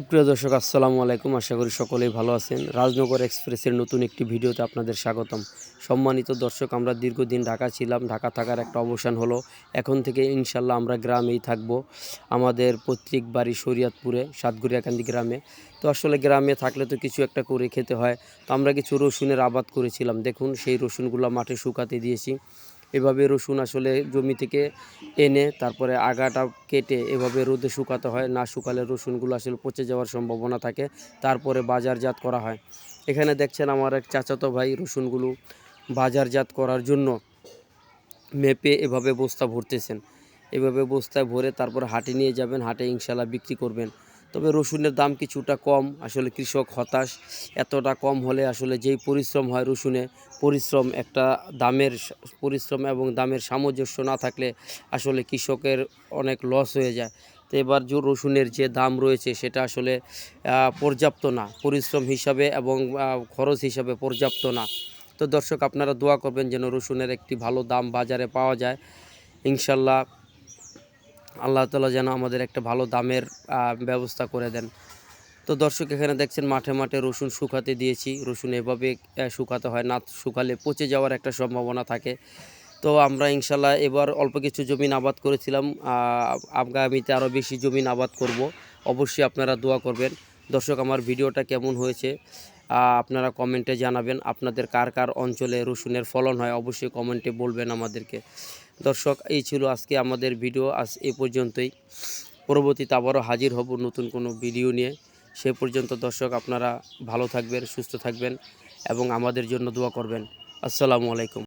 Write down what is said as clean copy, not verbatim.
সুপ্রিয় দর্শক আসসালামু আলাইকুম। আশা করি সকলেই ভালো আছেন। রাজনগর এক্সপ্রেসের নতুন একটি ভিডিওতে আপনাদের স্বাগতম। সম্মানিত দর্শক, আমরা দীর্ঘদিন ঢাকা ছিলাম, ঢাকা থাকার একটা অবসান হলো। এখন থেকে ইনশাল্লাহ আমরা গ্রামেই থাকব, আমাদের পৈতৃক বাড়ি শরীয়তপুরে সাতঘরিয়াকান্দি গ্রামে। তো আসলে গ্রামে থাকলে তো কিছু একটা করে খেতে হয়। তো আমরা কিছু রসুনের আবাদ করেছিলাম, দেখুন সেই রসুনগুলো মাঠে শুকাতে দিয়েছি। এভাবে রসুন আসলে জমি থেকে এনে তারপরে আগাটা কেটে এভাবে রোদে শুকাতে হয়, না শুকালে রসুনগুলো আসলে পচে যাওয়ার সম্ভাবনা থাকে। তারপরে বাজারজাত করা হয়। এখানে দেখছেন আমার এক চাচাতো ভাই রসুনগুলো বাজারজাত করার জন্য মেপে এভাবে বস্তা ভরতেছেন। এভাবে বস্তায় ভরে তারপর হাটে নিয়ে যাবেন, হাটে ইনশাল্লাহ বিক্রি করবেন। তবে রসুনের দাম কিছুটা কম, আসলে কৃষক হতাশ। এতটা কম হলে আসলে যেই পরিশ্রম হয় রসুনে, পরিশ্রম একটা দামের পরিশ্রম এবং দামের সামঞ্জস্য না থাকলে আসলে কৃষকের অনেক লস হয়ে যায়। তো এবার যে রসুনের যে দাম রয়েছে সেটা আসলে পর্যাপ্ত না, পরিশ্রম হিসাবে এবং খরচ হিসাবে পর্যাপ্ত না। তো দর্শক, আপনারা দোয়া করবেন যেন রসুনের একটি ভালো দাম বাজারে পাওয়া যায়। ইনশাল্লাহ আল্লাহ তাআলা যেন আমাদের একটা ভালো দামের ব্যবস্থা করে দেন। তো দর্শক, এখানে দেখছেন মাঠে মাঠে রসুন শুকাতে দিয়েছি। রসুন এভাবে শুকাতে হয়, না শুকালে পচে যাওয়ার একটা সম্ভাবনা থাকে। তো আমরা ইনশাল্লাহ এবার অল্প কিছু জমিন আবাদ করেছিলাম, আগামীতে আরও বেশি জমিন আবাদ করব। অবশ্যই আপনারা দোয়া করবেন। দর্শক, আমার ভিডিওটা কেমন হয়েছে আপনারা কমেন্টে জানাবেন। আপনাদের কার কার অঞ্চলে রসুনের ফলন হয় অবশ্যই কমেন্টে বলবেন আমাদেরকে। দর্শক, এই ছিল আজকে আমাদের ভিডিও, আজ এই পর্যন্তই। পরবর্তীতে আবারও হাজির হব নতুন কোনো ভিডিও নিয়ে। সে পর্যন্ত দর্শক, আপনারা ভালো থাকবেন, সুস্থ থাকবেন এবং আমাদের জন্য দোয়া করবেন। আসসালামু আলাইকুম।